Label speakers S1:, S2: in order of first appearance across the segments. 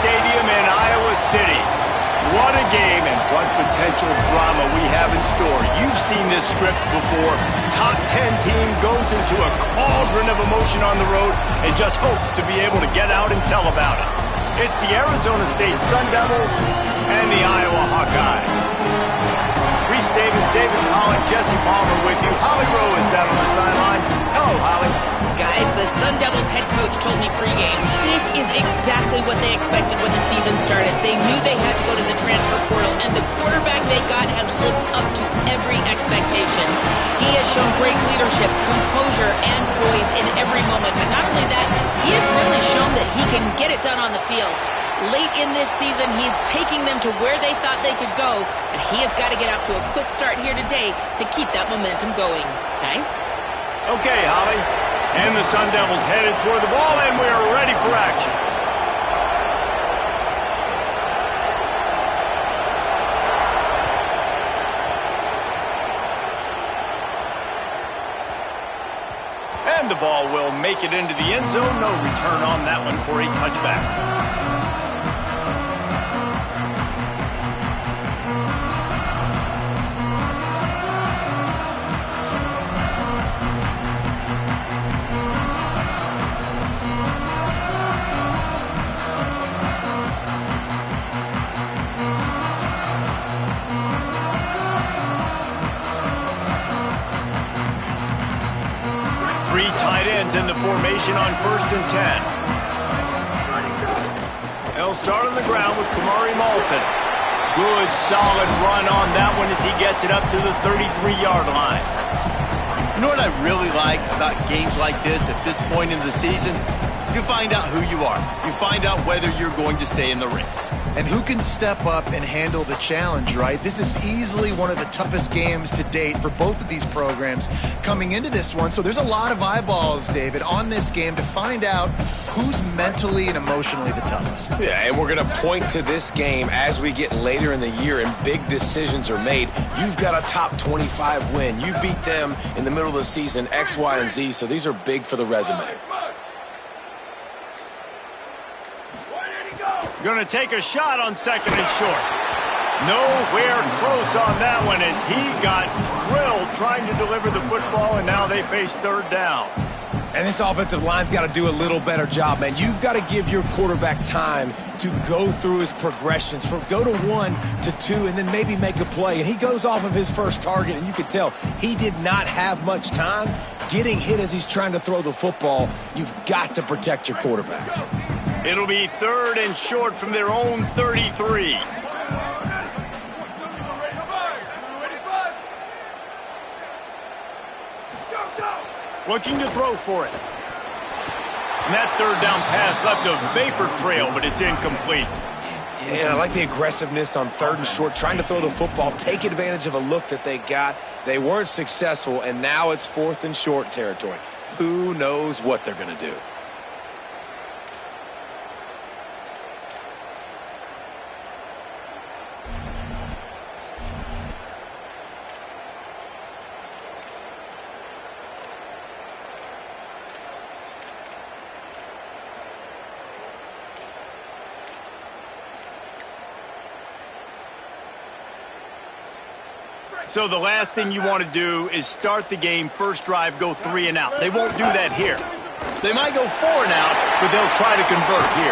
S1: Stadium in Iowa City. What a game and what potential drama we have in store. You've seen this script before. Top 10 team goes into a cauldron of emotion on the road and just hopes to be able to get out and tell about it. It's the Arizona State Sun Devils and the Iowa Hawkeyes. Reese Davis, David Pollock, Jesse Palmer with you. Holly Rowe is down on the sideline. Hello, Holly.
S2: Guys, the Sun Devils head coach told me pregame, this is exactly what they expected when the season started. They knew they had to go to the transfer portal, and the quarterback they got has lived up to every expectation. He has shown great leadership, composure, and poise in every moment. But not only that, he has really shown that he can get it done on the field. Late in this season, he's taking them to where they thought they could go, and he has got to get off to a quick start here today to keep that momentum going. Guys?
S1: Okay, Holly. And the Sun Devils headed toward the ball, and we are ready for action. And the ball will make it into the end zone. No return on that one for a touchback. 3 tight ends in the formation on 1st and 10. They'll start on the ground with Kamari Malton. Good, solid run on that one as he gets it up to the 33-yard line.
S3: You know what I really like about games like this at this point in the season? You find out who you are. You find out whether you're going to stay in the race.
S4: And who can step up and handle the challenge, right? This is easily one of the toughest games to date for both of these programs coming into this one. So there's a lot of eyeballs, David, on this game to find out who's mentally and emotionally the toughest.
S5: Yeah, and we're going to point to this game as we get later in the year and big decisions are made. You've got a top 25 win. You beat them in the middle of the season, X, Y, and Z, so these are big for the resume.
S1: Going to take a shot on 2nd and short. Nowhere close on that one as he got drilled trying to deliver the football, and now they face 3rd down.
S5: And this offensive line's got to do a little better job, man. You've got to give your quarterback time to go through his progressions from go to 1 to 2 and then maybe make a play. And he goes off of his first target, and you can tell he did not have much time getting hit as he's trying to throw the football. You've got to protect your quarterback.
S1: It'll be 3rd and short from their own 33. Looking to throw for it. And that 3rd down pass left a vapor trail, but it's incomplete.
S5: And I like the aggressiveness on 3rd and short, trying to throw the football, take advantage of a look that they got. They weren't successful, and now it's 4th and short territory. Who knows what they're going to do?
S1: So the last thing you want to do is start the game, first drive, go 3 and out. They won't do that here. They might go 4 and out, but they'll try to convert here.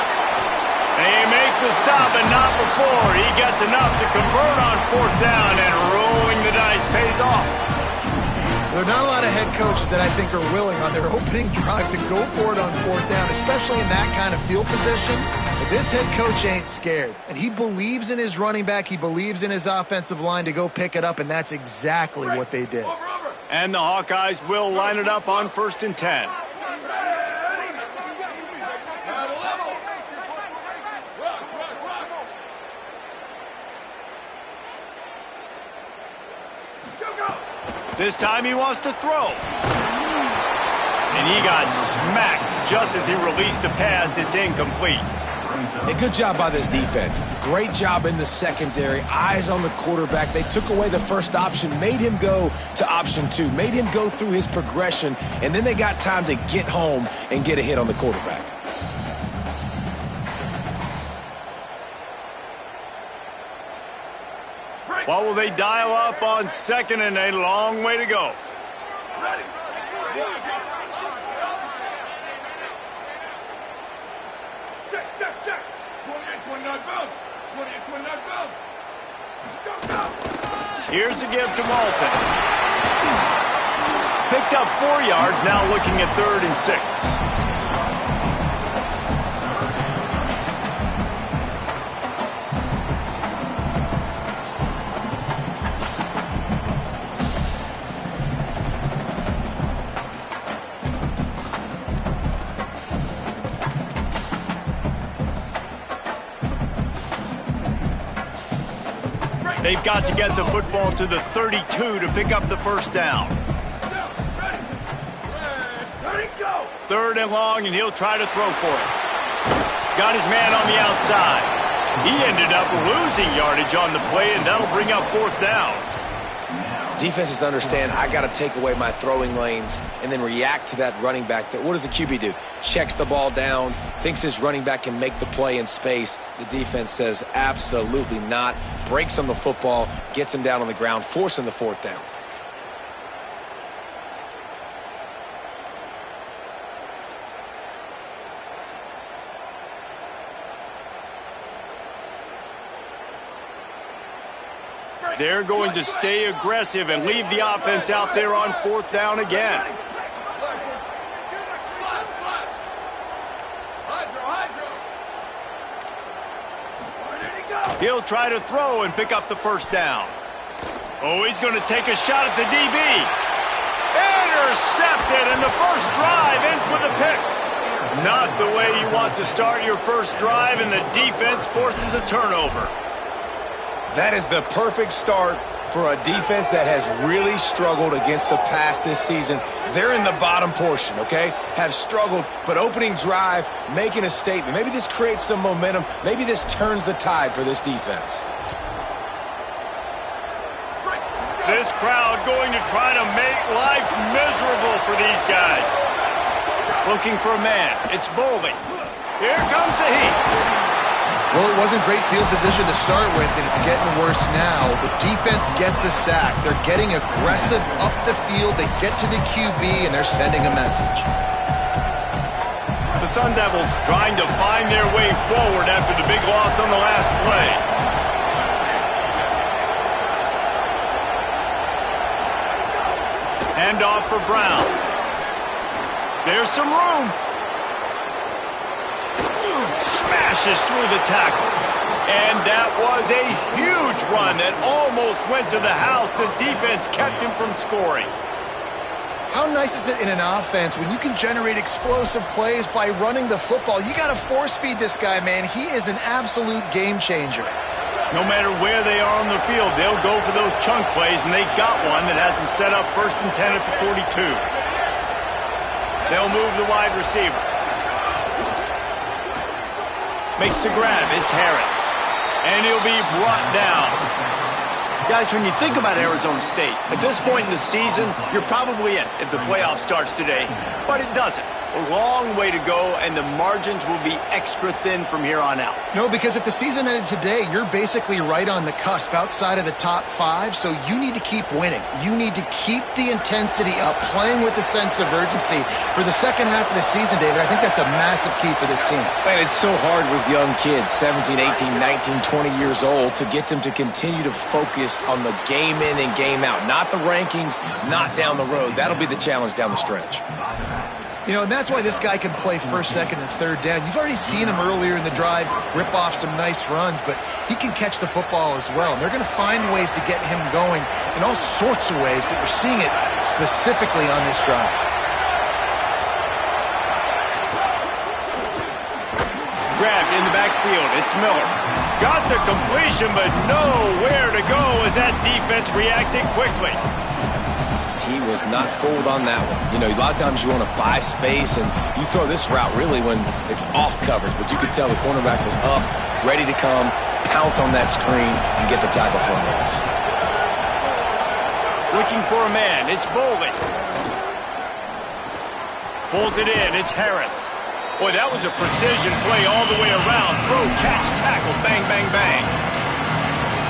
S1: They make the stop, and not before. He gets enough to convert on 4th down, and rolling the dice pays off.
S4: There are not a lot of head coaches that I think are willing on their opening drive to go for it on 4th down, especially in that kind of field position. But this head coach ain't scared, and he believes in his running back. He believes in his offensive line to go pick it up, and that's exactly what they did.
S1: And the Hawkeyes will line it up on 1st and 10. This time he wants to throw. And he got smacked just as he released the pass. It's incomplete.
S5: A good job by this defense. Great job in the secondary. Eyes on the quarterback. They took away the first option, made him go to option 2, made him go through his progression, and then they got time to get home and get a hit on the quarterback.
S1: What will they dial up on second and a long way to go?
S6: Ready. Check. 28-29 bounce. 28-29 bounce. Go.
S1: Here's a give to Walton. Picked up 4 yards, now looking at 3rd and 6. They've got to get the football to the 32 to pick up the first down.
S6: Ready, go.
S1: 3rd and long, and he'll try to throw for it. Got his man on the outside. He ended up losing yardage on the play, and that'll bring up 4th down.
S5: Defenses understand I got to take away my throwing lanes and then react to that running back. What does the QB do? Checks the ball down, thinks his running back can make the play in space. The defense says absolutely not. Breaks on the football, gets him down on the ground, forcing the 4th down.
S1: They're going to stay aggressive and leave the offense out there on 4th down again. He'll try to throw and pick up the first down. Oh, he's going to take a shot at the DB. Intercepted, and the first drive ends with a pick. Not the way you want to start your first drive, and the defense forces a turnover.
S5: That is the perfect start for a defense that has really struggled against the pass this season. They're in the bottom portion, okay? Have struggled, but opening drive, making a statement. Maybe this creates some momentum. Maybe this turns the tide for this defense.
S1: This crowd going to try to make life miserable for these guys. Looking for a man. It's Bowling. Here comes the heat.
S4: Well, it wasn't great field position to start with, and it's getting worse now. The defense gets a sack. They're getting aggressive up the field. They get to the QB, and they're sending a message.
S1: The Sun Devils trying to find their way forward after the big loss on the last play. Hand off for Brown. There's some room. Smashes through the tackle. And that was a huge run that almost went to the house. The defense kept him from scoring.
S4: How nice is it in an offense when you can generate explosive plays by running the football? You got to force feed this guy, man. He is an absolute game changer.
S1: No matter where they are on the field, they'll go for those chunk plays, and they got one that has them set up 1st and 10 at the 42. They'll move the wide receiver. Makes the grab. It's Harris. And he'll be brought down. Guys, when you think about Arizona State, at this point in the season, you're probably in if the playoff starts today. But it doesn't. A long way to go, and the margins will be extra thin from here on out.
S4: No, because if the season ended today, you're basically right on the cusp outside of the top 5, so you need to keep winning. You need to keep the intensity up, playing with a sense of urgency. For the second half of the season, David, I think that's a massive key for this team.
S5: And it's so hard with young kids, 17, 18, 19, 20 years old, to get them to continue to focus on the game in and game out. Not the rankings, not down the road. That'll be the challenge down the stretch.
S4: You know, and that's why this guy can play 1st, 2nd, and 3rd down. You've already seen him earlier in the drive rip off some nice runs, but he can catch the football as well. And they're going to find ways to get him going in all sorts of ways, but you're seeing it specifically on this drive.
S1: Grabbed in the backfield. It's Miller. Got the completion, but nowhere to go as that defense reacted quickly.
S5: He was not fooled on that one. You know, a lot of times you want to buy space, and you throw this route really when it's off coverage. But you could tell the cornerback was up, ready to come, pounce on that screen, and get the tackle for a loss.
S1: Looking for a man. It's Bowling. Pulls it in. It's Harris. Boy, that was a precision play all the way around. Throw, catch, tackle, bang, bang, bang.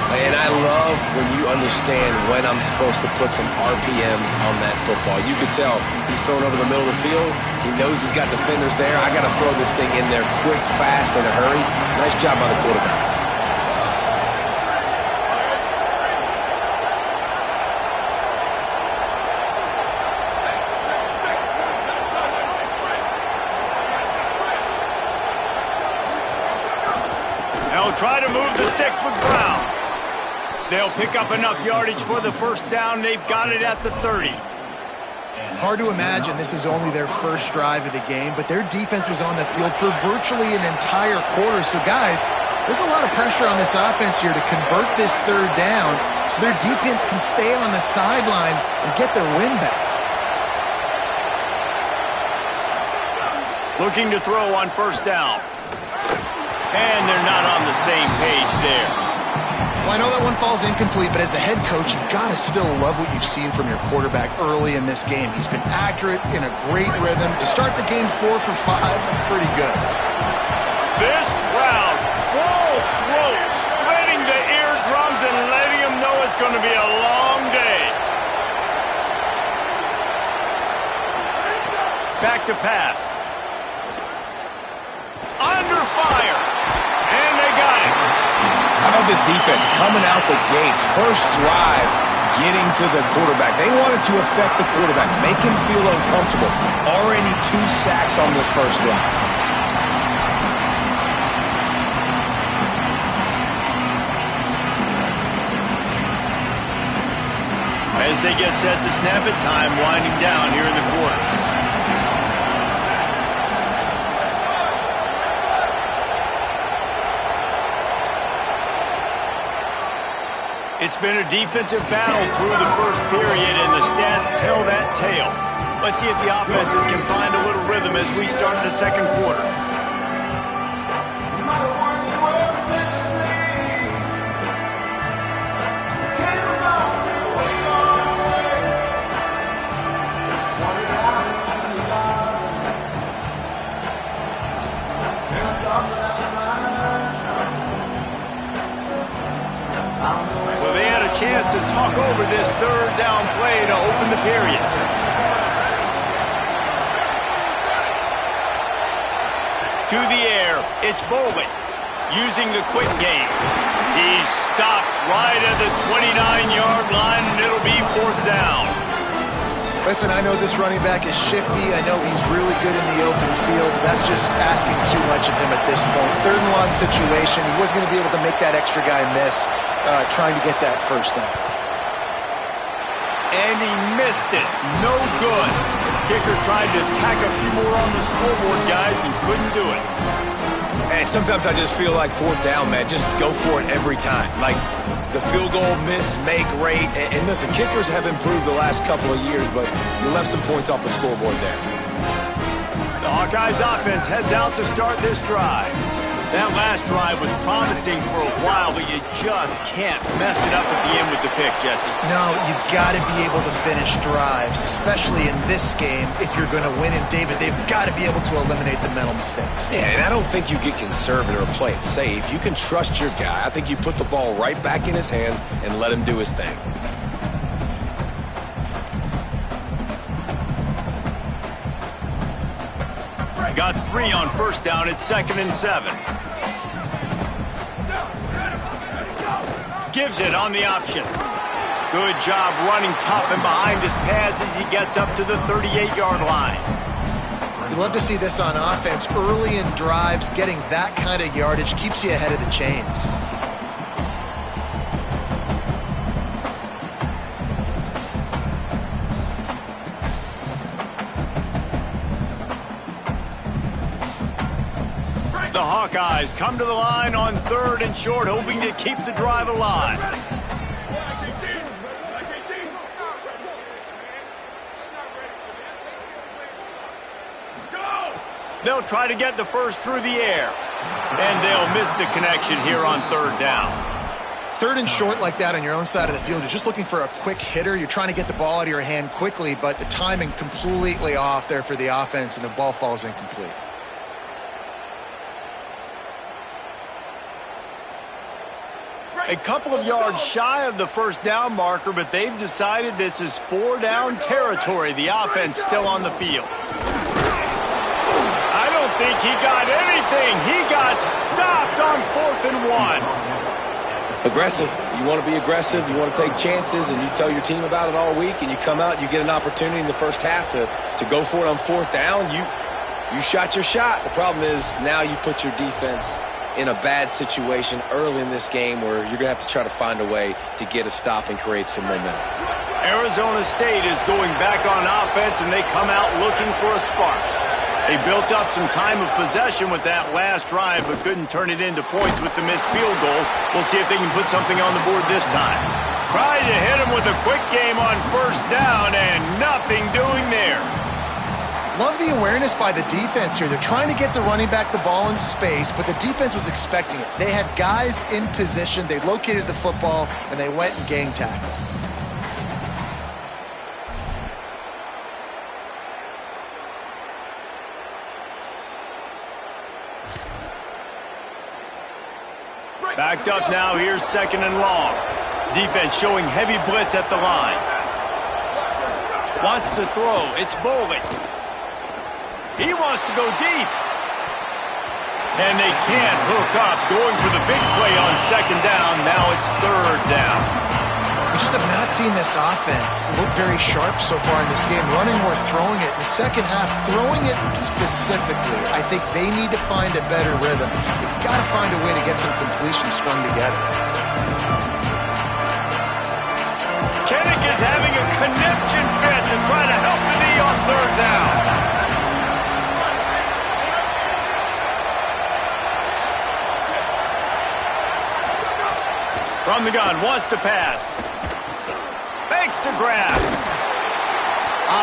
S5: And I love when you understand when I'm supposed to put some RPMs on that football. You could tell he's thrown over the middle of the field. He knows he's got defenders there. I got to throw this thing in there quick, fast, in a hurry. Nice job by the quarterback.
S1: They'll try to move the sticks with Brown. They'll pick up enough yardage for the first down. They've got it at the 30.
S4: Hard to imagine this is only their first drive of the game, but their defense was on the field for virtually an entire quarter. So, guys, there's a lot of pressure on this offense here to convert this third down so their defense can stay on the sideline and get their win back.
S1: Looking to throw on first down. And they're not on the same page there.
S4: Well, I know that one falls incomplete, but as the head coach, you've got to still love what you've seen from your quarterback early in this game. He's been accurate, in a great rhythm. To start the game 4 for 5, that's pretty good.
S1: This crowd, full throat, spreading the eardrums and letting them know it's going to be a long day. Back to pass. Under fire. And they got it.
S5: How about this defense coming out the gates? First drive, getting to the quarterback. They wanted to affect the quarterback, make him feel uncomfortable. Already 2 sacks on this first drive.
S1: As they get set to snap it, time winding down here in the quarter. It's been a defensive battle through the first period, and the stats tell that tale. Let's see if the offenses can find a little rhythm as we start the second quarter. Chance to talk over this third down play to open the period. To the air, it's Bowman using the quick game. He's stopped right at the 29-yard line, and it'll be 4th down.
S4: Listen, I know this running back is shifty. I know he's really good in the open field, but that's just asking too much of him at this point. 3rd and long situation. He wasn't going to be able to make that extra guy miss trying to get that first down.
S1: And he missed it. No good. Kicker tried to tack a few more on the scoreboard, guys, and couldn't do it.
S5: And sometimes I just feel like 4th down, man. Just go for it every time. Like the field goal miss, make rate. And listen, kickers have improved the last couple of years, but you left some points off the scoreboard there.
S1: The Hawkeyes offense heads out to start this drive. That last drive was promising for a while, but you just can't mess it up at the end with the pick, Jesse.
S4: No, you've got to be able to finish drives, especially in this game. If you're going to win, and David, they've got to be able to eliminate the mental mistakes.
S5: Yeah, and I don't think you get conservative or play it safe. You can trust your guy. I think you put the ball right back in his hands and let him do his thing.
S1: Got 3 on first down. It's 2nd and 7. Gives it on the option. Good job running tough and behind his pads as he gets up to the 38-yard line.
S4: You love to see this on offense. Early in drives, getting that kind of yardage keeps you ahead of the chains.
S1: The Hawkeyes come to the line on 3rd and short, hoping to keep the drive alive. They'll try to get the first through the air, and they'll miss the connection here on 3rd down.
S4: 3rd and short like that on your own side of the field, you're just looking for a quick hitter. You're trying to get the ball out of your hand quickly, but the timing completely off there for the offense, and the ball falls incomplete.
S3: A couple of yards shy of the first down marker, but they've decided this is 4-down territory. The offense still on the field.
S1: I don't think he got anything. He got stopped on 4th and 1.
S5: Aggressive. You want to be aggressive. You want to take chances, and you tell your team about it all week, and you come out and you get an opportunity in the first half to go for it on 4th down. You shot your shot. The problem is now you put your defense in a bad situation early in this game where you're going to have to try to find a way to get a stop and create some momentum.
S3: Arizona State is going back on offense, and they come out looking for a spark. They built up some time of possession with that last drive, but couldn't turn it into points with the missed field goal. We'll see if they can put something on the board this time.
S1: Tried to hit him with a quick game on 1st down, and nothing doing there.
S4: Love the awareness by the defense here. They're trying to get the running back the ball in space, but the defense was expecting it. They had guys in position. They located the football, and they went and gang tackled.
S3: Backed up now. Here's 2nd and long. Defense showing heavy blitz at the line. Wants to throw. It's Boley. He wants to go deep. And they can't hook up. Going for the big play on 2nd down. Now it's 3rd down.
S4: We just have not seen this offense look very sharp so far in this game. Running or throwing it. In the second half, throwing it specifically, I think they need to find a better rhythm. They've got to find a way to get some completions strung together.
S1: Kinnick is having a connection fit to try to help the knee on 3rd down.
S3: From the gun, wants to pass. Fakes to grab.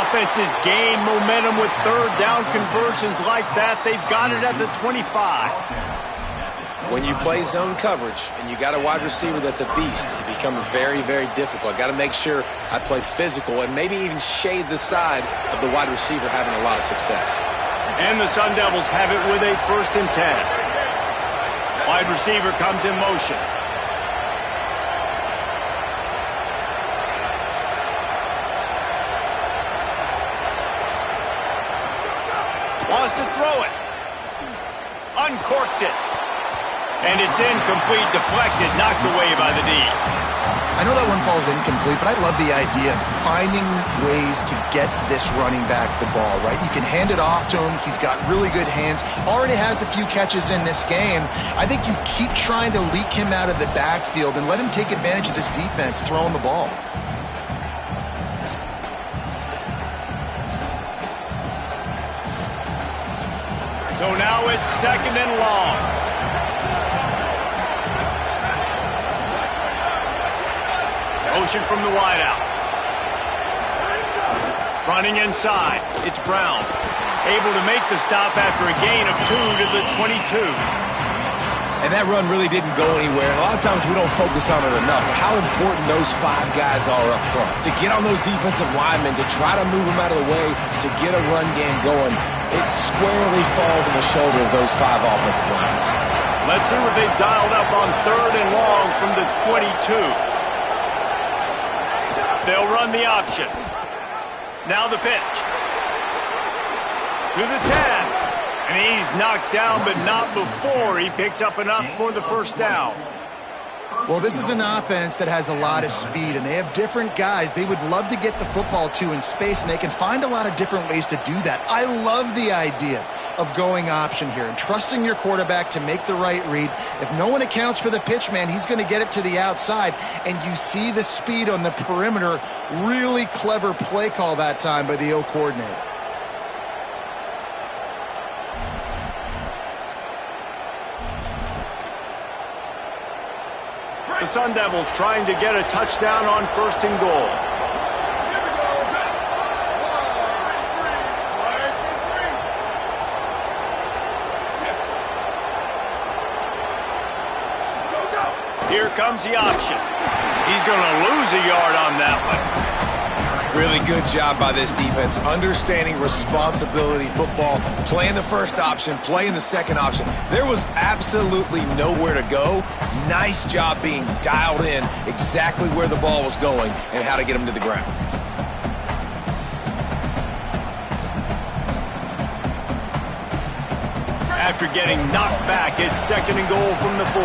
S3: Offenses gain momentum with 3rd down conversions like that. They've got it at the 25.
S5: When you play zone coverage and you got a wide receiver that's a beast, it becomes very, very difficult. I got to make sure I play physical and maybe even shade the side of the wide receiver having a lot of success.
S3: And the Sun Devils have it with a 1st and 10. Wide receiver comes in motion. Wants to throw it. Uncorks it. And it's incomplete, deflected, knocked away by the D.
S4: I know that one falls incomplete, but I love the idea of finding ways to get this running back the ball, right? You can hand it off to him. He's got really good hands. Already has a few catches in this game. I think you keep trying to leak him out of the backfield and let him take advantage of this defense throwing the ball.
S3: So now it's 2nd and long. Motion from the wideout. Running inside. It's Brown. Able to make the stop after a gain of 2 to the 22.
S5: And that run really didn't go anywhere. And a lot of times we don't focus on it enough. How important those 5 guys are up front. To get on those defensive linemen, to try to move them out of the way, to get a run game going, it squarely falls on the shoulder of those 5 offensive linemen.
S3: Let's see what they've dialed up on 3rd and long from the 22. They'll run the option. Now the pitch. To the 10. And he's knocked down, but not before he picks up enough for the 1st down.
S4: Well, this is an offense that has a lot of speed, and they have different guys they would love to get the football to in space, and they can find a lot of different ways to do that. I love the idea of going option here and trusting your quarterback to make the right read. If no one accounts for the pitch, man, he's going to get it to the outside, and you see the speed on the perimeter. Really clever play call that time by the O coordinator.
S3: The Sun Devils trying to get a touchdown on 1st and goal. Here comes the option. He's going to lose a yard on that one.
S5: Really good job by this defense, understanding responsibility football, playing the first option, playing the second option. There was absolutely nowhere to go. Nice job being dialed in exactly where the ball was going and how to get him to the ground.
S3: After getting knocked back, it's 2nd and goal from the 4.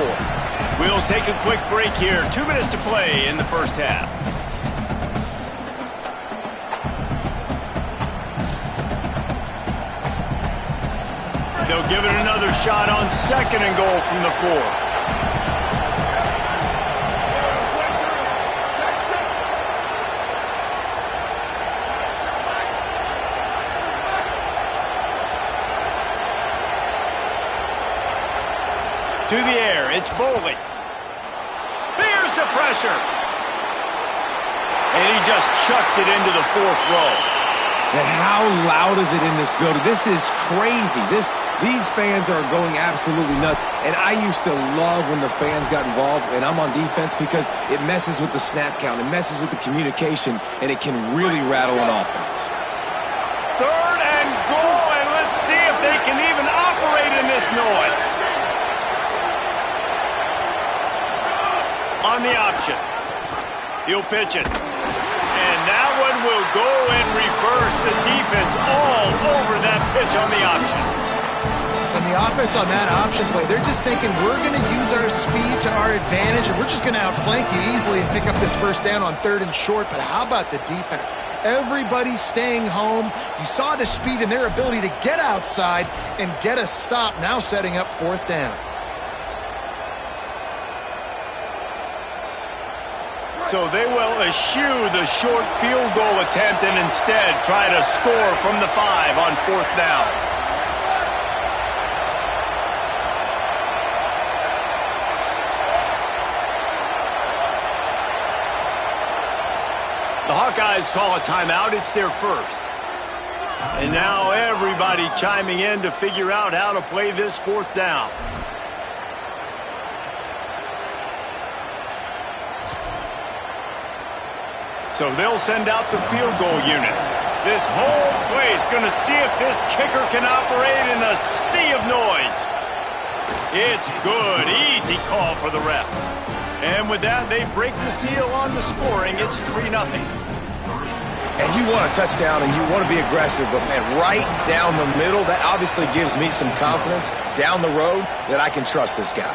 S3: We'll take a quick break here. 2 minutes to play in the first half. They'll give it another shot on 2nd and goal from the 4. To the air, it's Boley. Here's the pressure. And he just chucks it into the 4th row.
S5: And how loud is it in this building? This is crazy. These fans are going absolutely nuts. And I used to love when the fans got involved, and I'm on defense, because it messes with the snap count. It messes with the communication, and it can really rattle an offense.
S3: 3rd and goal, and let's see if they can even operate in this noise. On the option. He'll pitch it. And that one will go and reverse the defense all over that pitch on the option.
S4: And the offense on that option play, they're just thinking we're going to use our speed to our advantage, and we're just going to outflank you easily and pick up this first down on 3rd and short. But how about the defense? Everybody's staying home. You saw the speed and their ability to get outside and get a stop, now setting up 4th down.
S3: So they will eschew the short field goal attempt and instead try to score from the 5 on 4th down. The Hawkeyes call a timeout. It's their first. And now everybody chiming in to figure out how to play this 4th down. So they'll send out the field goal unit. This whole place going to see if this kicker can operate in a sea of noise. It's good. Easy call for the refs. And with that, they break the seal on the scoring. It's 3-0.
S5: And you want a touchdown and you want to be aggressive, but man, right down the middle, that obviously gives me some confidence down the road that I can trust this guy.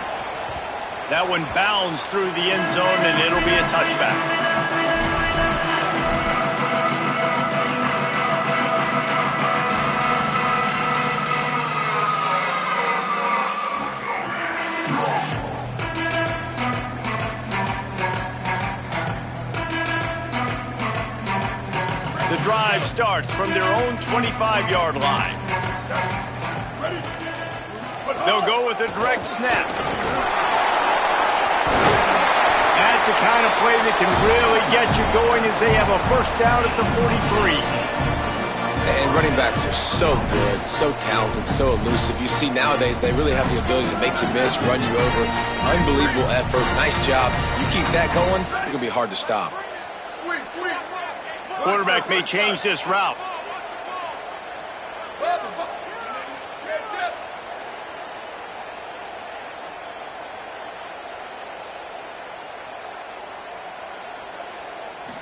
S3: That one bounds through the end zone, and it'll be a touchback. The drive starts from their own 25-yard line. They'll go with a direct snap. That's the kind of play that can really get you going as they have a first down at the 43.
S5: And running backs are so good, so talented, so elusive. You see nowadays they really have the ability to make you miss, run you over. Unbelievable effort. Nice job. You keep that going, it's going to be hard to stop.
S3: Quarterback may change this route.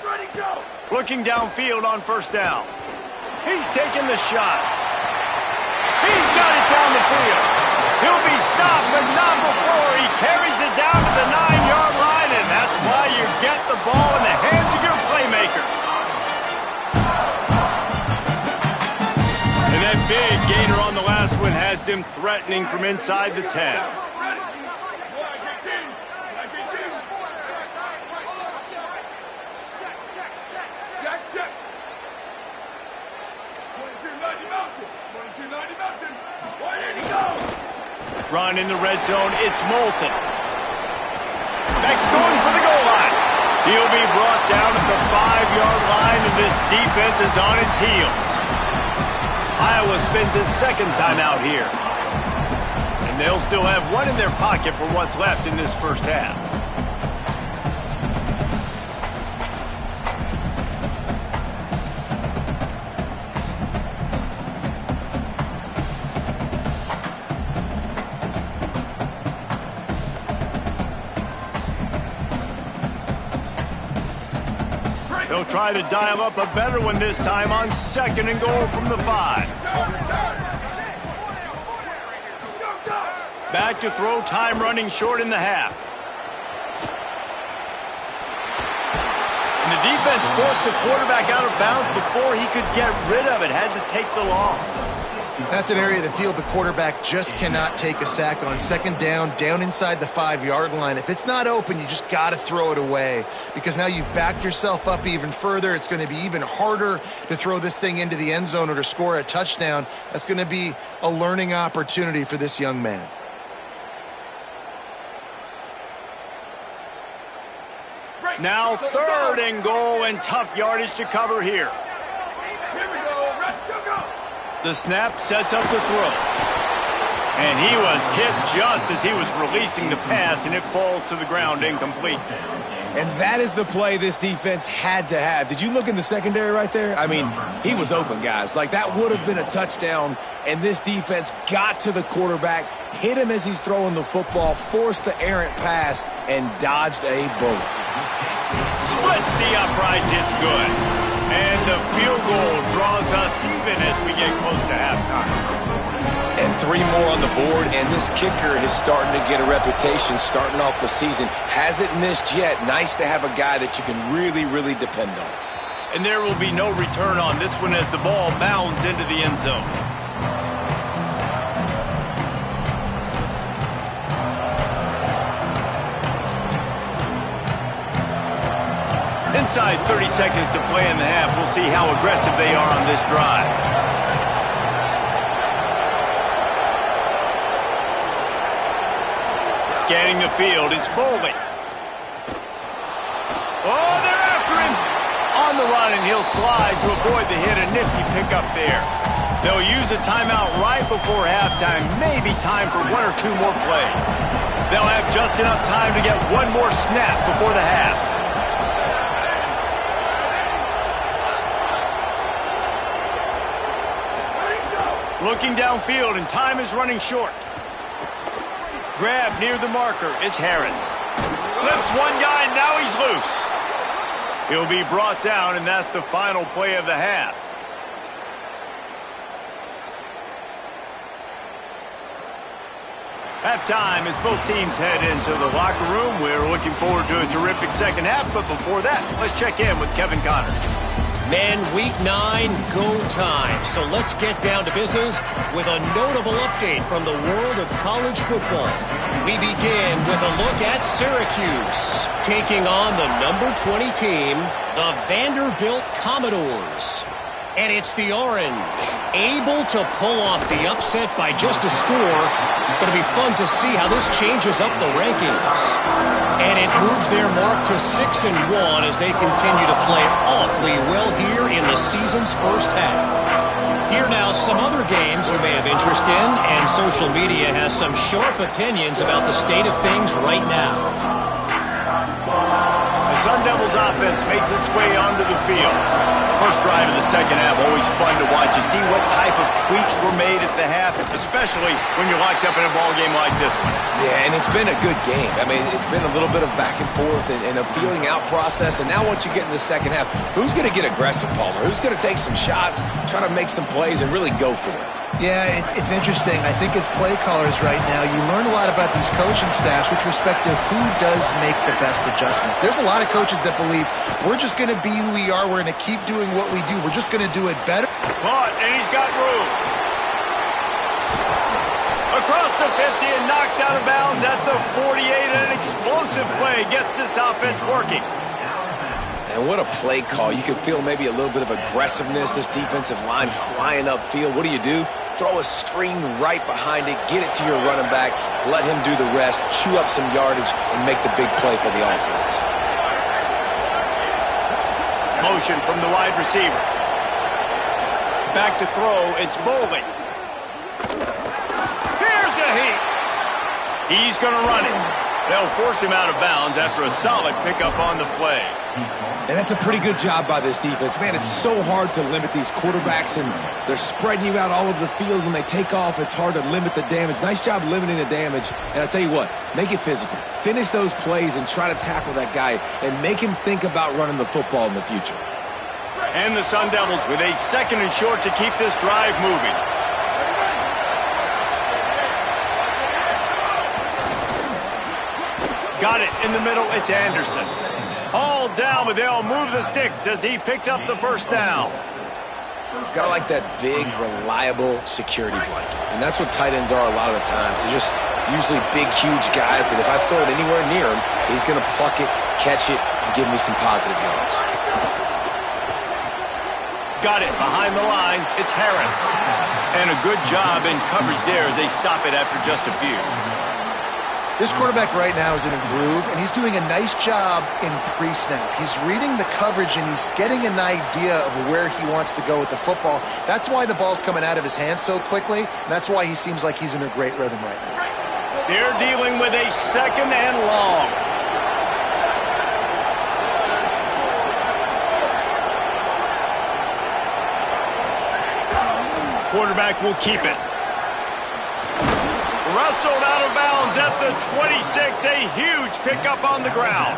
S6: Ready, go!
S3: Looking downfield on first down. He's taking the shot. He's got it down the field. He'll be stopped, but not before he carries it down to the 9-yard line, and that's why you get the ball in the hands of your playmakers. And that big gainer on the last one has them threatening from inside the 10. Run in the red zone, it's Moulton. Next going for the goal line. He'll be brought down at the 5-yard line, and this defense is on its heels. Iowa spends his second time out here. And they'll still have one in their pocket for what's left in this first half. They'll try to dial up a better one this time on 2nd and goal from the 5. Back to throw, time running short in the half. And the defense forced the quarterback out of bounds before he could get rid of it. Had to take the loss.
S4: That's an area of the field the quarterback just cannot take a sack on. 2nd down inside the 5-yard line. If it's not open, you just got to throw it away because now you've backed yourself up even further. It's going to be even harder to throw this thing into the end zone or to score a touchdown. That's going to be a learning opportunity for this young man.
S3: Now 3rd and goal and tough yardage to cover here. The snap sets up the throw. And he was hit just as he was releasing the pass, and it falls to the ground incomplete.
S5: And that is the play this defense had to have. Did you look in the secondary right there? I mean, he was open, guys. Like, that would have been a touchdown, and this defense got to the quarterback, hit him as he's throwing the football, forced the errant pass, and dodged a bullet.
S3: Splits the uprights, it's good. And the field goal draws us even as we get close to halftime.
S5: And 3 more on the board, and this kicker is starting to get a reputation starting off the season. Hasn't missed yet. Nice to have a guy that you can really, really depend on.
S3: And there will be no return on this one as the ball bounds into the end zone. Inside 30 seconds to play in the half. We'll see how aggressive they are on this drive. Scanning the field, it's Bowling. Oh, they're after him! On the run, and he'll slide to avoid the hit. A nifty pickup there. They'll use a timeout right before halftime. Maybe time for 1 or 2 more plays. They'll have just enough time to get 1 more snap before the half. Looking downfield, and time is running short. Grab near the marker. It's Harris. Slips one guy, and now he's loose. He'll be brought down, and that's the final play of the half. Halftime as both teams head into the locker room. We're looking forward to a terrific second half, but before that, let's check in with Kevin Connors.
S7: Men, week 9, go time. So let's get down to business with a notable update from the world of college football. We begin with a look at Syracuse, taking on the number 20 team, the Vanderbilt Commodores. And it's the Orange, able to pull off the upset by just a score. Going to be fun to see how this changes up the rankings. And it moves their mark to 6-1 as they continue to play awfully well here in the season's first half. Here now some other games you may have interest in, and social media has some sharp opinions about the state of things right now.
S3: The Sun Devils offense makes its way onto the field. First drive of the second half, always fun to watch. You see what type of tweaks were made at the half, especially when you're locked up in a ball game like this one.
S5: Yeah, and it's been a good game. I mean, it's been a little bit of back and forth and a feeling out process. And now once you get in the second half, who's going to get aggressive, Palmer? Who's going to take some shots, try to make some plays, and really go for it?
S4: Yeah, it's interesting. I think as play callers right now, you learn a lot about these coaching staffs with respect to who does make the best adjustments. There's a lot of coaches that believe we're just going to be who we are. We're going to keep doing what we do. We're just going to do it better.
S3: Caught, and he's got room. Across the 50 and knocked out of bounds at the 48. And an explosive play gets this offense working.
S5: And what a play call. You can feel maybe a little bit of aggressiveness, this defensive line flying upfield. What do? Throw a screen right behind it, get it to your running back, let him do the rest, chew up some yardage, and make the big play for the offense.
S3: Motion from the wide receiver. Back to throw, it's Bowling. Here's a heat. He's going to run it. They'll force him out of bounds after a solid pickup on the play.
S5: And that's a pretty good job by this defense. Man, it's so hard to limit these quarterbacks, and they're spreading you out all over the field. When they take off, it's hard to limit the damage. Nice job limiting the damage. And I'll tell you what, make it physical. Finish those plays and try to tackle that guy and make him think about running the football in the future.
S3: And the Sun Devils with a 2nd and short to keep this drive moving. Got it in the middle. It's Anderson. All down, but they'll move the sticks as he picks up the 1st down.
S5: Got to like that big, reliable security blanket. And that's what tight ends are a lot of the times. They're just usually big, huge guys that if I throw it anywhere near him, he's going to pluck it, catch it, and give me some positive yards.
S3: Got it behind the line. It's Harris. And a good job in coverage there as they stop it after just a few.
S4: This quarterback right now is in a groove, and he's doing a nice job in pre-snap. He's reading the coverage, and he's getting an idea of where he wants to go with the football. That's why the ball's coming out of his hands so quickly, and that's why he seems like he's in a great rhythm right now.
S3: They're dealing with a 2nd and long. Quarterback will keep it. Wrestled out of bounds at the 26. A huge pickup on the ground.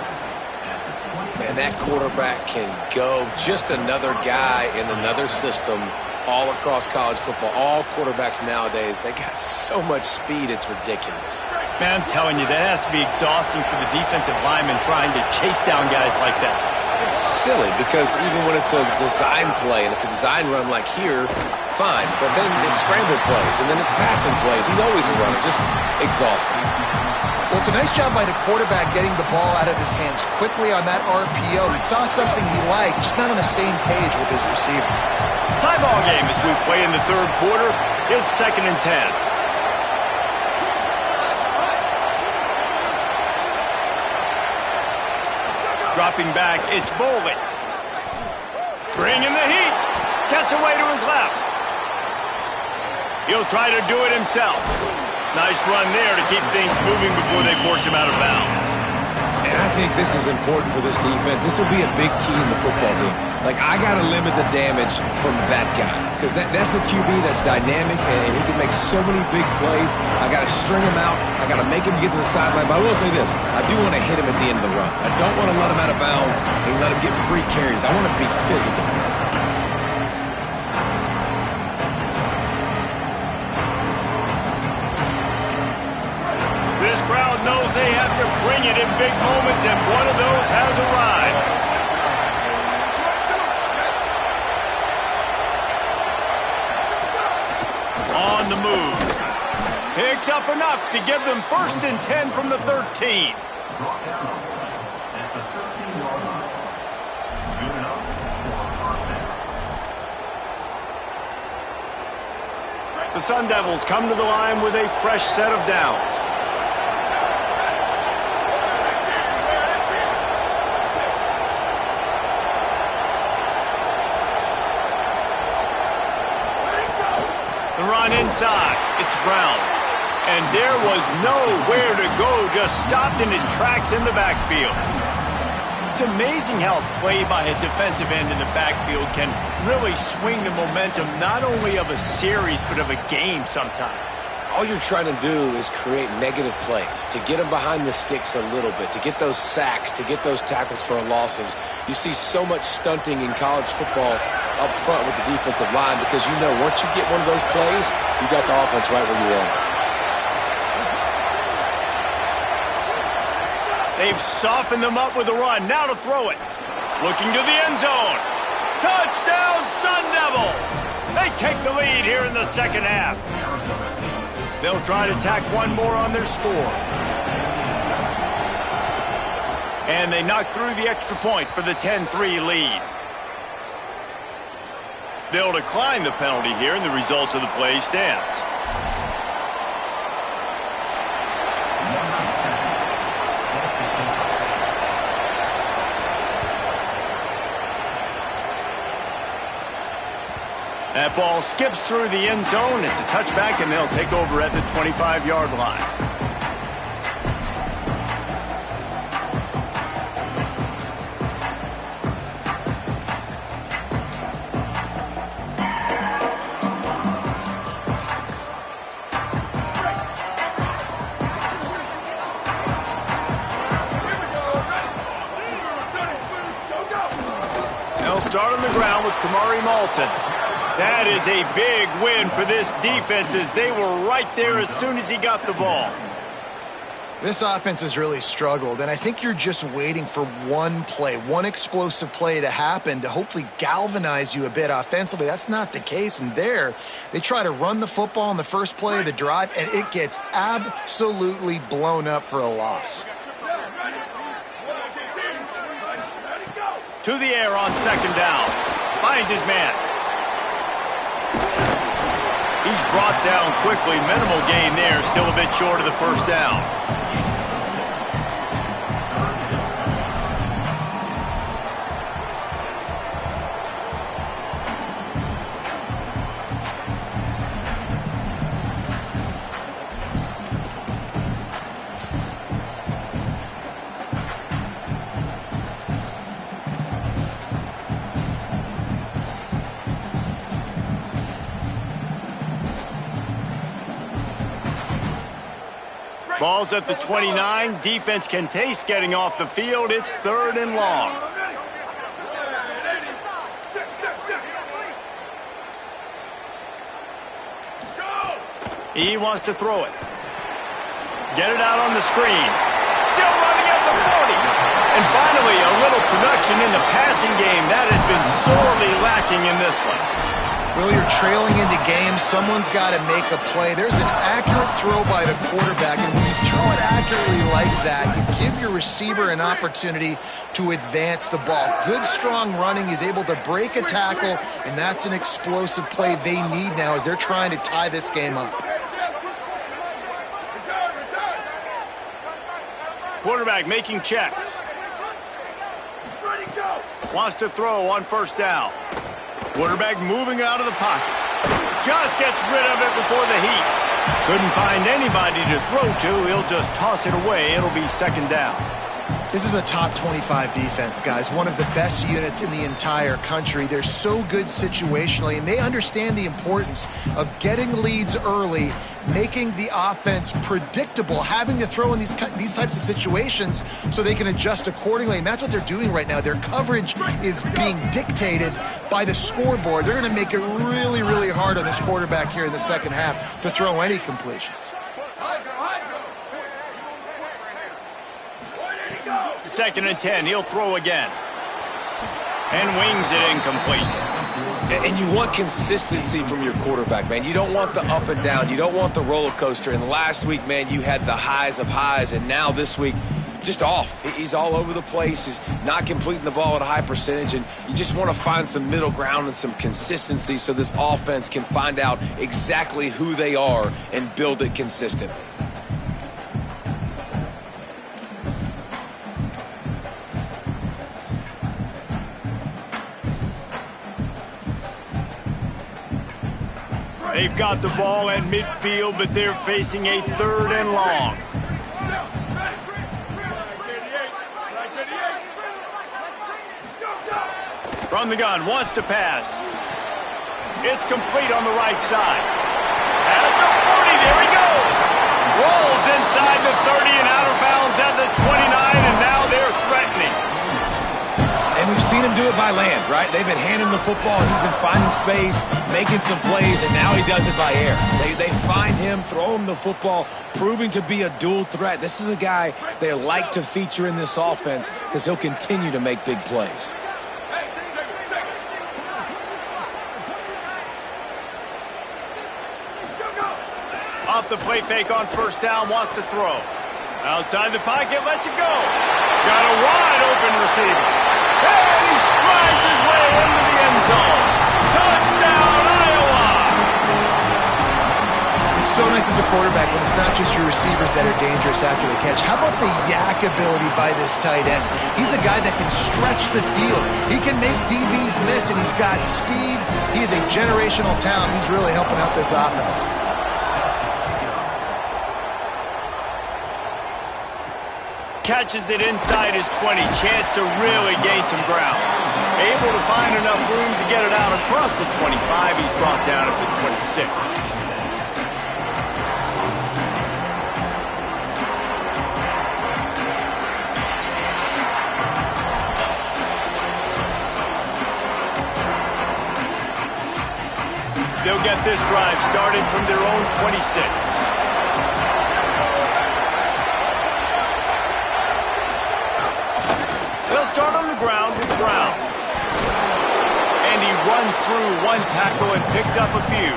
S5: And that quarterback can go. Just another guy in another system all across college football. All quarterbacks nowadays, they got so much speed, it's ridiculous.
S3: Man, I'm telling you, that has to be exhausting for the defensive lineman trying to chase down guys like that.
S5: It's silly because even when it's a design play and it's a design run like here, fine. But then it's scramble plays and then it's passing plays. He's always a runner, just exhausting.
S4: Well, it's a nice job by the quarterback getting the ball out of his hands quickly on that RPO. He saw something he liked, just not on the same page with his receiver.
S3: Tie ball game as we play in the 3rd quarter. It's 2nd and 10. Dropping back, it's Boley. Bringing the heat. Gets away to his left. He'll try to do it himself. Nice run there to keep things moving before they force him out of bounds.
S5: And I think this is important for this defense. This will be a big key in the football game. Like, I got to limit the damage from that guy because that's a QB that's dynamic and he can make so many big plays. I got to string him out. I got to make him get to the sideline. But I will say this. I do want to hit him at the end of the runs. I don't want to let him out of bounds and let him get free carries. I want it to be physical.
S3: This crowd knows they have to bring it in big moments, and one of those has arrived. On the move. Picks up enough to give them 1st and 10 from the 13. The Sun Devils come to the line with a fresh set of downs. The run inside. It's Brown. And there was nowhere to go, just stopped in his tracks in the backfield. It's amazing how a play by a defensive end in the backfield can really swing the momentum not only of a series but of a game sometimes.
S5: All you're trying to do is create negative plays, to get them behind the sticks a little bit, to get those sacks, to get those tackles for losses. You see so much stunting in college football up front with the defensive line because you know once you get one of those plays, you got the offense right where you want.
S3: They've softened them up with a run. Now to throw it. Looking to the end zone. Touchdown, Sun Devils! They take the lead here in the 2nd half. They'll try to tack one more on their score. And they knock through the extra point for the 10-3 lead. They'll decline the penalty here, and the result of the play stands. That ball skips through the end zone. It's a touchback, and they'll take over at the 25-yard line. start on the ground with Kamari Malton. That is a big win for this defense as they were right there as soon as he got the ball.
S4: This offense has really struggled, and I think you're just waiting for one play, one explosive play to happen to hopefully galvanize you a bit offensively. That's not the case, and there, they try to run the football in the first play of the drive, and it gets absolutely blown up for a loss.
S3: To the air on second down. Finds his man. He's brought down quickly. Minimal gain there. Still a bit short of the first down. Ball's at the 29. Defense can taste getting off the field. It's 3rd and long. He wants to throw it. Get it out on the screen. Still running at the 40. And finally, a little production in the passing game. That has been sorely lacking in this one.
S4: Well, you're trailing into games. Someone's got to make a play. There's an accurate throw by the quarterback, and when you throw it accurately like that, you give your receiver an opportunity to advance the ball. Good, strong running. He's able to break a tackle, and that's an explosive play they need now as they're trying to tie this game up.
S3: Quarterback making checks. Wants to throw on first down. Quarterback moving out of the pocket. Just gets rid of it before the heat. Couldn't find anybody to throw to. He'll just toss it away. It'll be second down.
S4: This is a top 25 defense, guys. One of the best units in the entire country. They're so good situationally, and they understand the importance of getting leads early, making the offense predictable, having to throw in these types of situations so they can adjust accordingly. And that's what they're doing right now. Their coverage is being dictated by the scoreboard. They're going to make it really, really hard on this quarterback here in the second half to throw any completions.
S3: 2nd and 10. He'll throw again. And wings it incomplete.
S5: And you want consistency from your quarterback, man. You don't want the up and down. You don't want the roller coaster. And last week, man, you had the highs of highs. And now this week, just off. He's all over the place. He's not completing the ball at a high percentage. And you just want to find some middle ground and some consistency so this offense can find out exactly who they are and build it consistently.
S3: They've got the ball at midfield, but they're facing a 3rd and long. From the gun, wants to pass. It's complete on the right side. At the 40, there he goes. Rolls inside the 30 and out of bounds at the 29, and now they're threatening.
S5: And we've seen him do it by land, right? They've been handing the football, and he's been finding space, making some plays, and now he does it by air. They find him, throw him the football, proving to be a dual threat. This is a guy they like to feature in this offense because he'll continue to make big plays.
S3: Off the play fake on first down, wants to throw. Outside the pocket, lets it go. Got a wide open receiver. And he strides his way into the end zone. Touchdown, Iowa!
S4: It's so nice as a quarterback when it's not just your receivers that are dangerous after the catch. How about the yak ability by this tight end? He's a guy that can stretch the field. He can make DBs miss, and he's got speed. He is a generational talent. He's really helping out this offense.
S3: Catches it inside his 20. Chance to really gain some ground. Able to find enough room to get it out across the 25. He's brought down at the 26. get this drive started from their own 26. They'll start on the ground with Brown. And he runs through one tackle and picks up a few.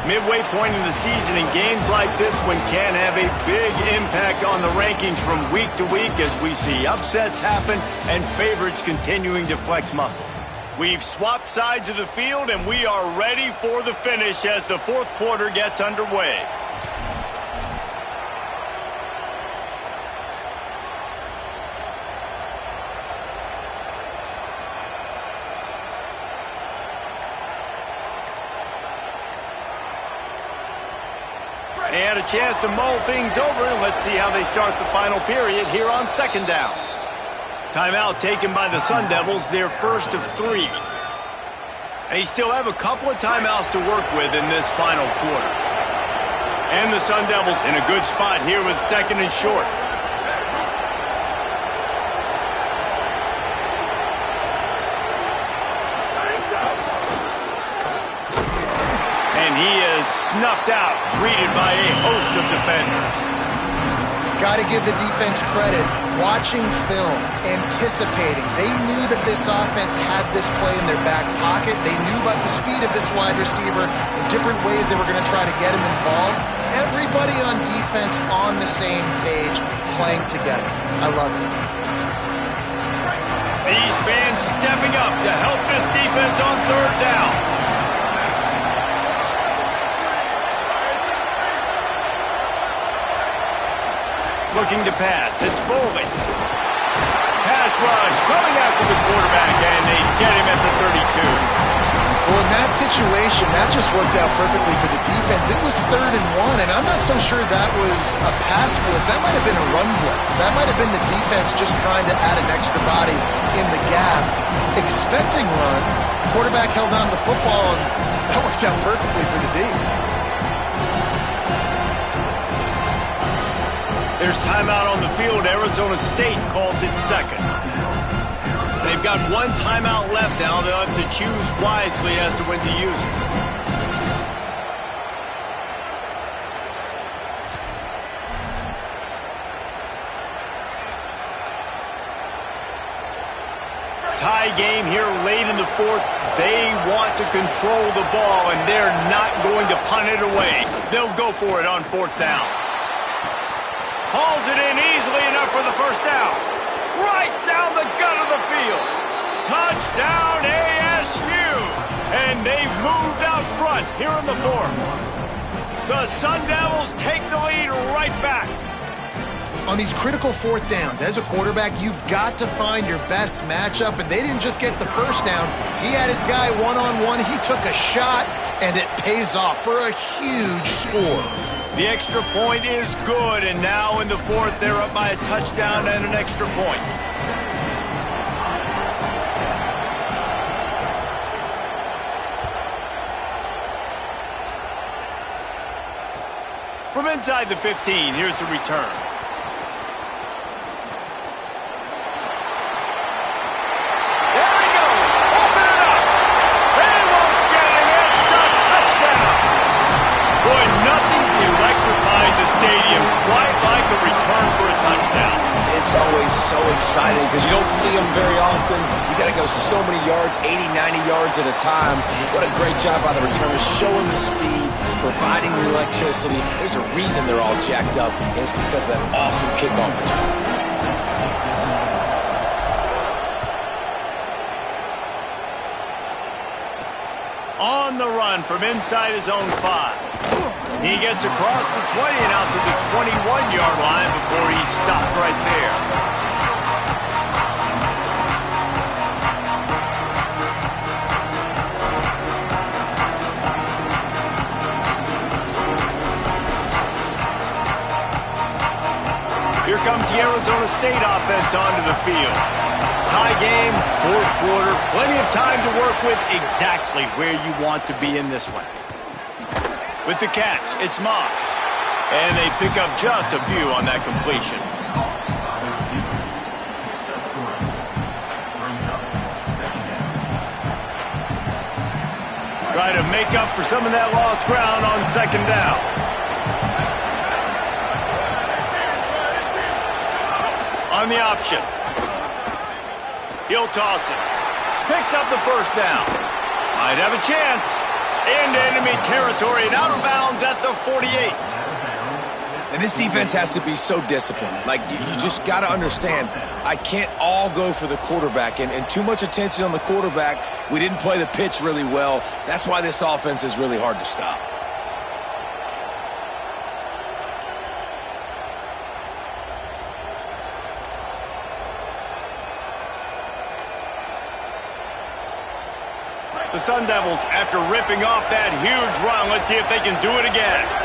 S3: Midway point in the season, in games like this one can have a big impact on the rankings from week to week as we see upsets happen and favorites continuing to flex muscle. We've swapped sides of the field and we are ready for the finish as the fourth quarter gets underway. They had a chance to mull things over, and let's see how they start the final period here on second down. Timeout taken by the Sun Devils, their first of 3. They still have a couple of timeouts to work with in this final quarter. And the Sun Devils in a good spot here with second and short. He is snuffed out, greeted by a host of defenders.
S4: Got to give the defense credit. Watching film, anticipating. They knew that this offense had this play in their back pocket. They knew about the speed of this wide receiver and different ways they were going to try to get him involved. Everybody on defense on the same page, playing together. I love it.
S3: These fans stepping up to help this defense on third down. Looking to pass. It's Bolden. Pass rush coming after the quarterback, and they get him at the 32.
S4: Well, in that situation, that just worked out perfectly for the defense. It was 3rd and 1, and I'm not so sure that was a pass blitz. That might have been a run blitz. That might have been the defense just trying to add an extra body in the gap. Expecting run, quarterback held on to the football, and that worked out perfectly for the D.
S3: There's timeout on the field. Arizona State calls it second. They've got one timeout left now. They'll have to choose wisely as to when to use it. Tie game here late in the fourth. They want to control the ball, and they're not going to punt it away. They'll go for it on fourth down. Hauls it in easily enough for the first down. Right down the gut of the field. Touchdown ASU. And they've moved out front here in the fourth. The Sun Devils take the lead right back.
S4: On these critical fourth downs, as a quarterback, you've got to find your best matchup, and they didn't just get the first down. He had his guy one-on-one. He took a shot, and it pays off for a huge score.
S3: The extra point is good, and now in the fourth, they're up by a touchdown and an extra point. From inside the 15, here's the return. There he goes! Open it up! They won't get him! It's a touchdown! Boy, nothing electrifies a stadium quite like a return for a touchdown.
S5: It's always so exciting because you don't see them very often. You got to go so many yards, 80, 90 yards at a time. What a great job by the returners, showing the speed, providing the electricity. There's a reason they're all jacked up, and it's because of that awesome kickoff return.
S3: On the run from inside his own 5. He gets across the 20 and out to the 21-yard line before he's stopped right there. Here comes the Arizona State offense onto the field. Tie game, fourth quarter, plenty of time to work with, exactly where you want to be in this one. With the catch, it's Moss. And they pick up just a few on that completion. Try to make up for some of that lost ground on second down. On the option. He'll toss it. Picks up the first down. Might have a chance. Into enemy territory and out of bounds at the 48.
S5: And this defense has to be so disciplined. Like, you just got to understand, I can't all go for the quarterback. And too much attention on the quarterback. We didn't play the pitch really well. That's why this offense is really hard to stop.
S3: The Sun Devils, after ripping off that huge run, let's see if they can do it again.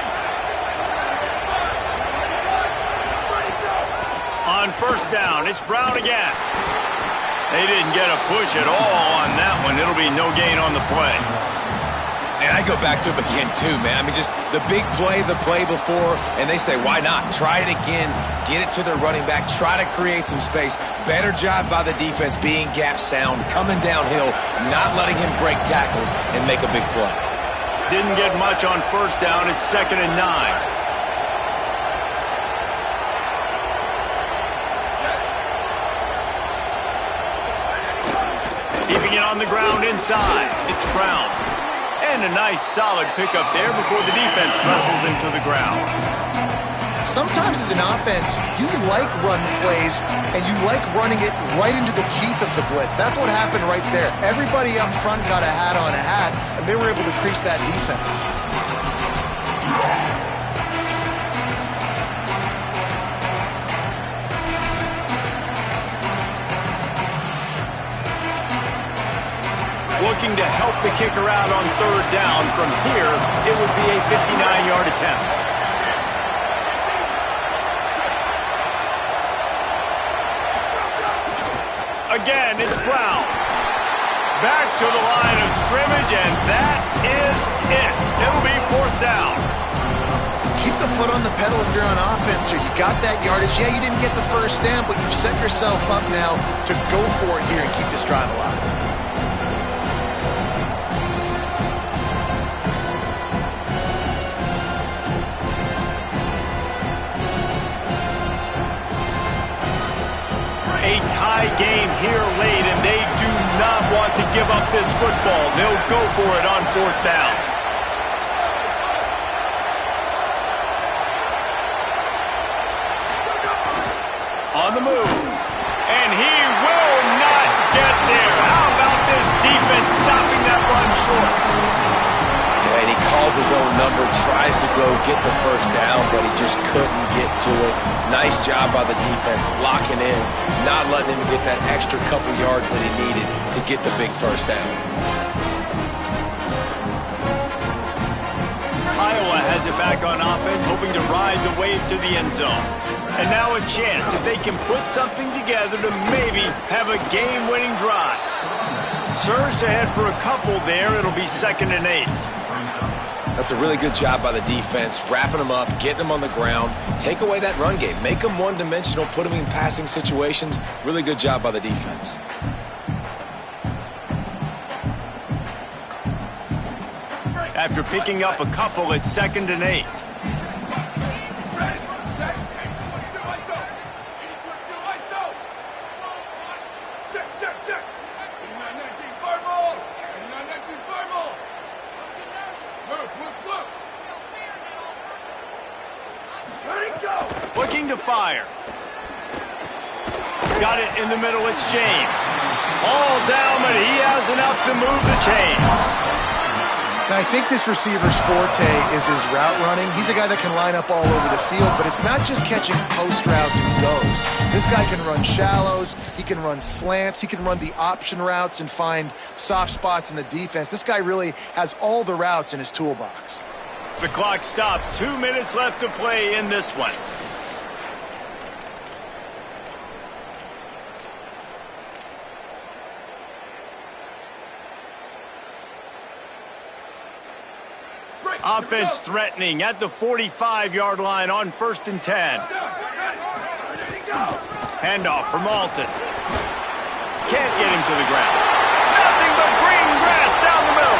S3: On first down, it's Brown again. They didn't get a push at all on that one. It'll be no gain on the play.
S5: And I go back to him again, too, man. I mean, just the big play, the play before, and they say, why not? Try it again. Get it to their running back. Try to create some space. Better job by the defense being gap sound, coming downhill, not letting him break tackles and make a big play.
S3: Didn't get much on first down. It's 2nd and 9. Keeping it on the ground inside. It's Brown. And a nice solid pickup there before the defense wrestles him to the ground.
S4: Sometimes as an offense, you like run plays, and you like running it right into the teeth of the blitz. That's what happened right there. Everybody up front got a hat on a hat, and they were able to crease that defense.
S3: Looking to help the kicker out on third down. From here, it would be a 59-yard attempt. Again, it's Brown. Back to the line of scrimmage, and that is it. It'll be 4th down.
S4: Keep the foot on the pedal if you're on offense here. You got that yardage. Yeah, you didn't get the first down, but you've set yourself up now to go for it here and keep this drive alive.
S3: A tie game here late, and they do not want to give up this football. They'll go for it on 4th down. On the move. And he will not get there. How about this defense stopping that run short?
S5: Yeah, and he calls his own number, tries to go get the first down, but he just couldn't get to it. Nice job by the defense, locking in, not letting him get that extra couple yards that he needed to get the big first down.
S3: Iowa has it back on offense, hoping to ride the wave to the end zone. And now a chance, if they can put something together, to maybe have a game-winning drive. Surged ahead for a couple there. It'll be 2nd and 8.
S5: That's a really good job by the defense, wrapping them up, getting them on the ground, take away that run game, make them one-dimensional, put them in passing situations. Really good job by the defense.
S3: After picking up a couple, it's 2nd and 8. Looking to fire. Got it in the middle, it's James. All down, but he has enough to move the chains.
S4: Now, I think this receiver's forte is his route running. He's a guy that can line up all over the field, but it's not just catching post routes and goes. This guy can run shallows, he can run slants, he can run the option routes and find soft spots in the defense. This guy really has all the routes in his toolbox.
S3: The clock stops. 2 minutes left to play in this one. Offense threatening at the 45-yard line on 1st and 10. Handoff from Alton. Can't get him to the ground. Nothing but green grass down the middle.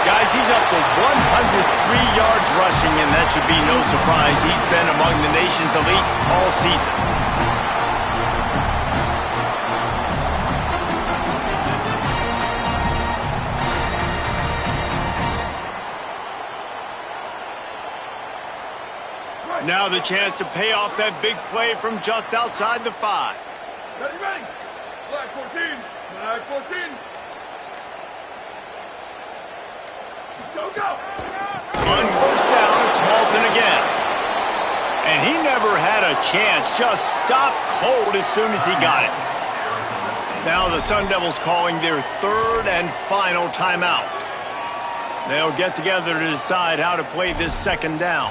S3: Got guys, he's up to 103 yards rushing, and that should be no surprise. He's been among the nation's elite all season. Now the chance to pay off that big play from just outside the 5.
S6: Ready, ready. Black 14. Black 14. Go.
S3: On first down, it's Walton again. And he never had a chance. Just stopped cold as soon as he got it. Now the Sun Devils calling their third and final timeout. They'll get together to decide how to play this second down.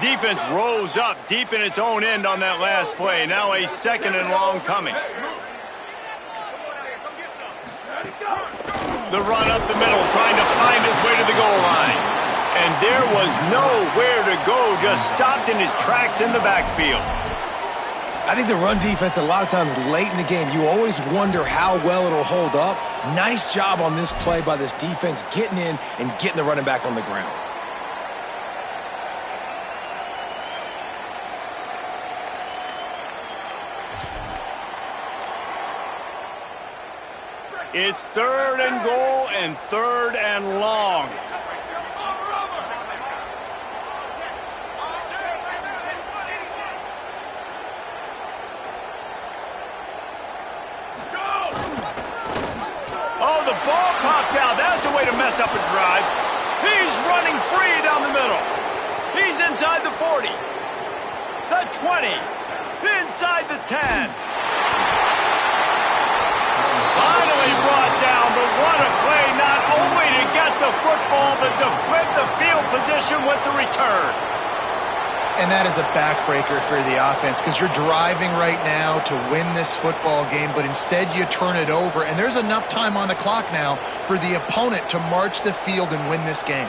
S3: Defense rose up deep in its own end on that last play. Now a second and long coming. The run up the middle, trying to find his way to the goal line. And there was nowhere to go, just stopped in his tracks in the backfield.
S5: I think the run defense, a lot of times late in the game, you always wonder how well it'll hold up. Nice job on this play by this defense, getting in and getting the running back on the ground.
S3: It's third and goal and third and long. Oh, the ball popped out. That's a way to mess up a drive. He's running free down the middle. He's inside the 40, the 20, inside the 10. Finally brought down, but what a play, not only to get the football, but to flip the field position with the return.
S4: And that is a backbreaker for the offense because you're driving right now to win this football game, but instead you turn it over, and there's enough time on the clock now for the opponent to march the field and win this game.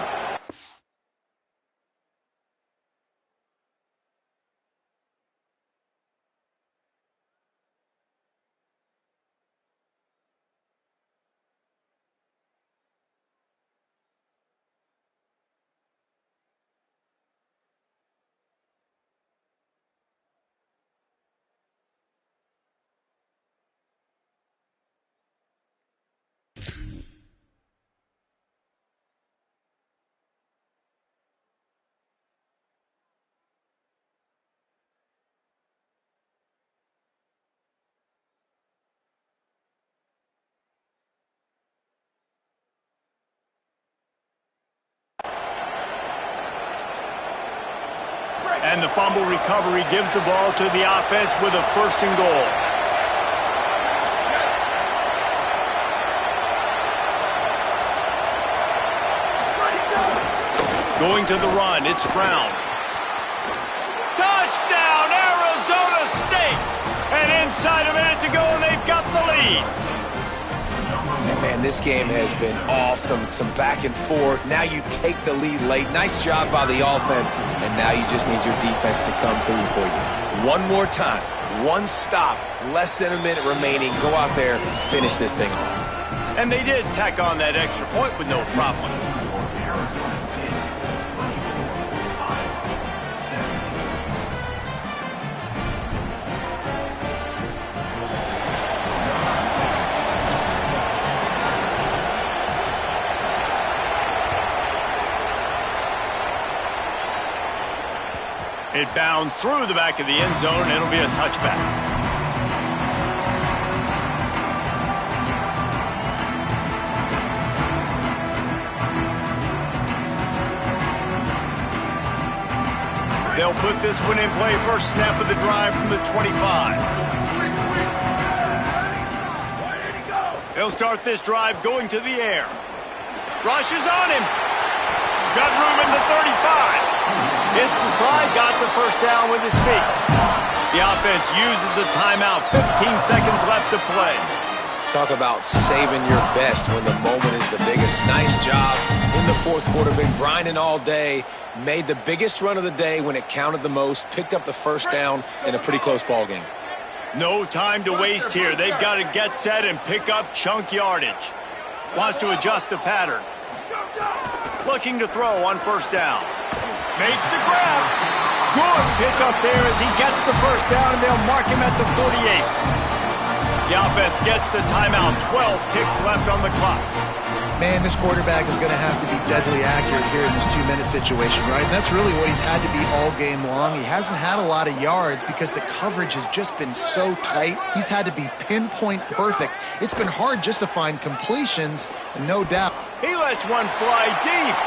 S3: And the fumble recovery gives the ball to the offense with a first and goal. Going to the run, it's Brown. Touchdown, Arizona State! And inside a minute to go, and they've got the lead.
S5: And man, this game has been awesome. Some back and forth. Now you take the lead late. Nice job by the offense. And now you just need your defense to come through for you. One more time. One stop. Less than a minute remaining. Go out there, finish this thing off.
S3: And they did tack on that extra point with no problem. It bounds through the back of the end zone, and it'll be a touchback. They'll put this one in play. First snap of the drive from the 25. They'll start this drive going to the air. Rush is on him. Got room in the 35. Hits the slide, got the first down with his feet. The offense uses a timeout. 15 seconds left to play.
S5: Talk about saving your best when the moment is the biggest. Nice job in the fourth quarter. Been grinding all day. Made the biggest run of the day when it counted the most. Picked up the first down in a pretty close ball game.
S3: No time to waste here. They've got to get set and pick up chunk yardage. Wants to adjust the pattern. Looking to throw on first down. Makes the grab. Good pick up there as he gets the first down, and they'll mark him at the 48. The offense gets the timeout. 12 ticks left on the clock.
S4: Man, this quarterback is going to have to be deadly accurate here in this 2-minute situation, right? And that's really what he's had to be all game long. He hasn't had a lot of yards because the coverage has just been so tight. He's had to be pinpoint perfect. It's been hard just to find completions, and no doubt.
S3: He lets one fly deep.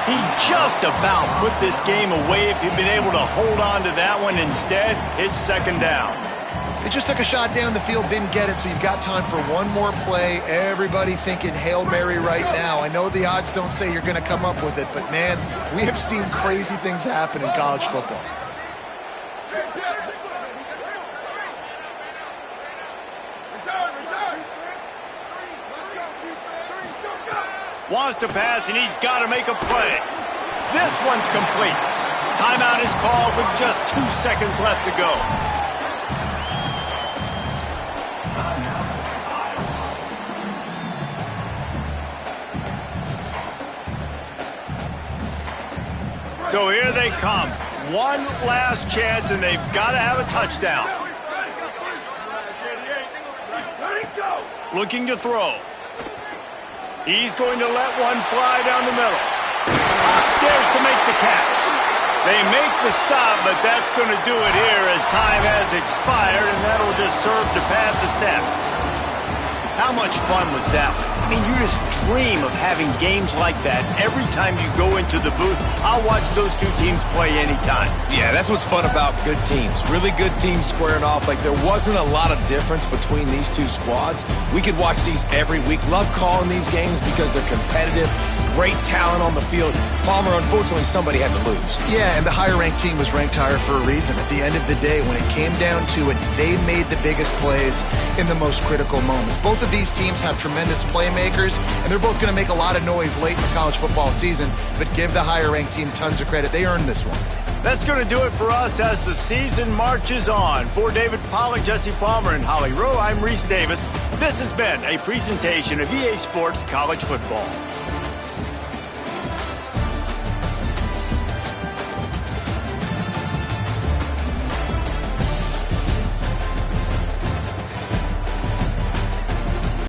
S3: He just about put this game away if he'd been able to hold on to that one. Instead, it's second down.
S4: They just took a shot down the field, didn't get it, so you've got time for one more play. Everybody thinking Hail Mary right now. I know the odds don't say you're going to come up with it, but, man, we have seen crazy things happen in college football.
S3: Wants to pass, and he's got to make a play. This one's complete. Timeout is called with just 2 seconds left to go. So here they come. One last chance, and they've got to have a touchdown. Looking to throw. He's going to let one fly down the middle. Upstairs to make the catch. They make the stop, but that's going to do it here as time has expired, and that'll just serve to pad the stats. How much fun was that? I mean, you just dream of having games like that every time you go into the booth. I'll watch those two teams play anytime.
S5: Yeah, that's what's fun about good teams. Really good teams squaring off. Like, there wasn't a lot of difference between these two squads. We could watch these every week. Love calling these games because they're competitive. Great talent on the field. Palmer, unfortunately, somebody had to lose.
S4: Yeah, and the higher-ranked team was ranked higher for a reason. At the end of the day, when it came down to it, they made the biggest plays in the most critical moments. Both of these teams have tremendous playmakers, and they're both going to make a lot of noise late in the college football season, but give the higher-ranked team tons of credit. They earned this one.
S3: That's going to do it for us as the season marches on. For David Pollack, Jesse Palmer, and Holly Rowe, I'm Reese Davis. This has been a presentation of EA Sports College Football.